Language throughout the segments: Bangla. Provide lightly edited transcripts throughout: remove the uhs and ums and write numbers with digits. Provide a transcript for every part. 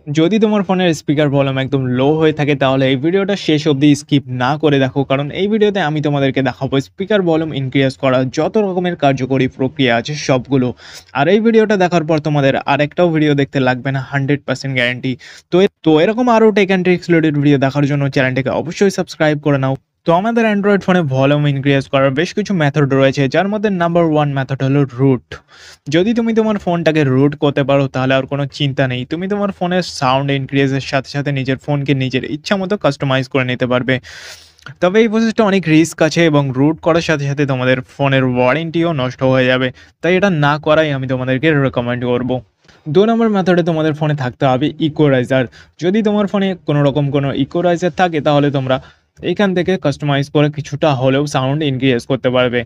যদি তোমার ফোনের স্পিকার ভলিউম একদম লো হয়ে থাকে তাহলে এই ভিডিওটা শেষ অবধি স্কিপ না করে দেখো, কারণ এই ভিডিওতে আমি তোমাদেরকে দেখাবো স্পিকার ভলিউম ইনক্রিজ করার যত রকমের কার্যকরী প্রক্রিয়া আছে সবগুলো। আর এই ভিডিওটা দেখার পর তোমাদের আরেকটাও ভিডিও দেখতে লাগবে না, 100% গ্যারান্টি। তো এরকম আরও tech and tricks related video দেখার জন্য চ্যানেলটাকে অবশ্যই সাবস্ক্রাইব করে নাও। তো আমাদের অ্যান্ড্রয়েড ফোনে ভলিউম ইনক্রিজ করার বেশ কিছু মেথড রয়েছে, যার মধ্যে নাম্বার ওয়ান মেথড হলো রুট। যদি তুমি তোমার ফোনটাকে রুট করতে পারো তাহলে আর কোনো চিন্তা নেই, তুমি তোমার ফোনের সাউন্ড ইনক্রিজের সাথে সাথে নিজের ফোনকে নিজের ইচ্ছা মতো কাস্টমাইজ করে নিতে পারবে। তবে এই প্রসেসটা অনেক রিস্ক আছে এবং রুট করার সাথে সাথে তোমাদের ফোনের ওয়ারেন্টিও নষ্ট হয়ে যাবে, তাই এটা না করাই আমি তোমাদেরকে রেকমেন্ড করবো। ২ নম্বর মেথডে তোমাদের ফোনে থাকতে হবে ইকোরাইজার। যদি তোমার ফোনে কোনো রকম কোনো ইকোরাইজার থাকে তাহলে তোমরা এইখান থেকে কাস্টমাইজ করে কিছুটা হলেও সাউন্ড ইনক্রিজ করতে পারবে।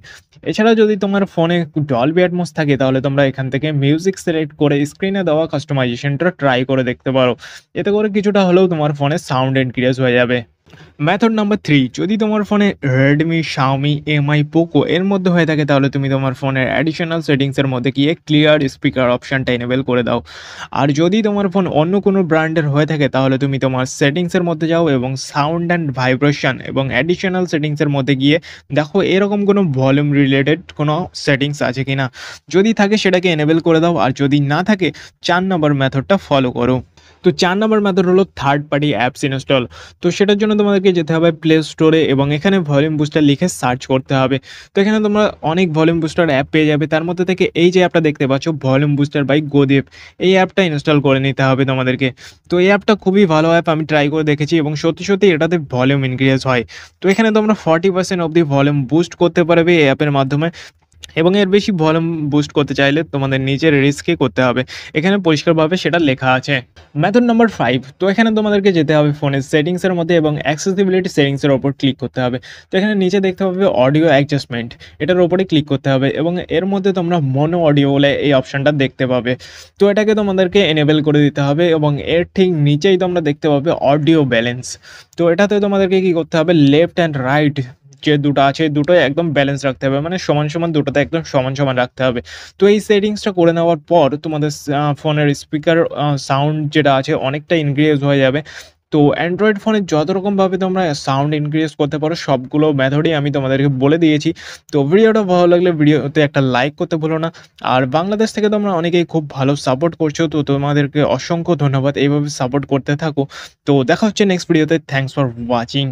এছাড়া যদি তোমার ফোনে ডলবি অ্যাটমস থাকে তাহলে তোমরা এখান থেকে মিউজিক সিলেক্ট করে স্ক্রিনে দেওয়া কাস্টমাইজেশনটা ট্রাই করে দেখতে পারো। এতে করে কিছুটা হলেও তোমার ফোনে সাউন্ড ইনক্রিজ হয়ে যাবে। মেথড নাম্বার 3, যদি তোমার ফোনে Redmi, Xiaomi, MI, Poco এর মধ্যে হয়ে থাকে তাহলে তুমি তোমার ফোনের অ্যাডিশনাল সেটিংসের মধ্যে গিয়ে ক্লিয়ার স্পিকার অপশনটা এনেবল করে দাও। আর যদি তোমার ফোন অন্য কোনো ব্র্যান্ডের হয়ে থাকে তাহলে তুমি তোমার সেটিংসের মধ্যে যাও এবং সাউন্ড অ্যান্ড ভাইব্রেশন এবং অ্যাডিশনাল সেটিংসের মধ্যে গিয়ে দেখো এরকম কোনো ভলিউম রিলেটেড কোনো সেটিংস আছে কিনা। যদি থাকে সেটাকে এনেবল করে দাও, আর যদি না থাকে 4 নম্বর মেথডটা ফলো করো। তো 4 নম্বর মেথড হলো থার্ড পার্টি অ্যাপস ইনস্টল। তো সেটার জন্য তোমাদেরকে যেতে হবে প্লে স্টোরে এবং এখানে ভলিউম বুস্টার লিখে সার্চ করতে হবে। তো এখানে তোমরা অনেক ভলিউম বুস্টার অ্যাপ পেয়ে যাবে, তার মধ্যে থেকে এই যে অ্যাপটা দেখতে পাচ্ছ ভলিউম বুস্টার বাই গোদেব, এই অ্যাপটা ইনস্টল করে নিতে হবে তোমাদেরকে। তো এই অ্যাপটা খুবই ভালো অ্যাপ, আমি ট্রাই করে দেখেছি এবং সত্যি সত্যি এটাতে ভলিউম ইনক্রিজ হয়। তো এখানে তোমরা 40% অবধি ভলিউম বুস্ট করতে পারবে এই অ্যাপের মাধ্যমে, এবং এর বেশি ভলিউম বুস্ট করতে চাইলে তোমাদের নিজের রিস্কে করতে হবে। এখানে পরিষ্কারভাবে সেটা লেখা আছে। মেথড নাম্বার 5, তো এখানে তোমাদেরকে যেতে হবে ফোনের সেটিংসের মধ্যে এবং অ্যাক্সেসিবিলিটি সেটিংসের ওপর ক্লিক করতে হবে। তো এখানে নিচে দেখতে পাবে অডিও অ্যাডজাস্টমেন্ট, এটার ওপরে ক্লিক করতে হবে এবং এর মধ্যে তোমরা মনো অডিও বলে এই অপশনটা দেখতে পাবে। তো এটাকে তোমাদেরকে এনেবল করে দিতে হবে এবং এর ঠিক নিচেই তোমরা দেখতে পাবে অডিও ব্যালেন্স। তো এটাতে তোমাদেরকে কি করতে হবে, লেফট অ্যান্ড রাইট যে দুটো আছে দুটোই একদম ব্যালেন্স রাখতে হবে, মানে সমান সমান দুটোতে একদম সমান সমান রাখতে হবে। তো এই সেটিংসটা করে নেওয়ার পর তোমাদের ফোনের স্পিকার সাউন্ড যেটা আছে অনেকটা ইনক্রিজ হয়ে যাবে। তো অ্যান্ড্রয়েড ফোনে যত রকমভাবে তোমরা সাউন্ড ইনক্রিজ করতে পারো সবগুলো মেথডই আমি তোমাদেরকে বলে দিয়েছি। তো ভিডিওটা ভালো লাগলে ভিডিওতে একটা লাইক করতে ভুলো না। আর বাংলাদেশ থেকে তোমরা অনেকেই খুব ভালো সাপোর্ট করছো, তো তোমাদেরকে অসংখ্য ধন্যবাদ, এইভাবে সাপোর্ট করতে থাকো। তো দেখা হচ্ছে নেক্সট ভিডিওতে। Thanks for watching.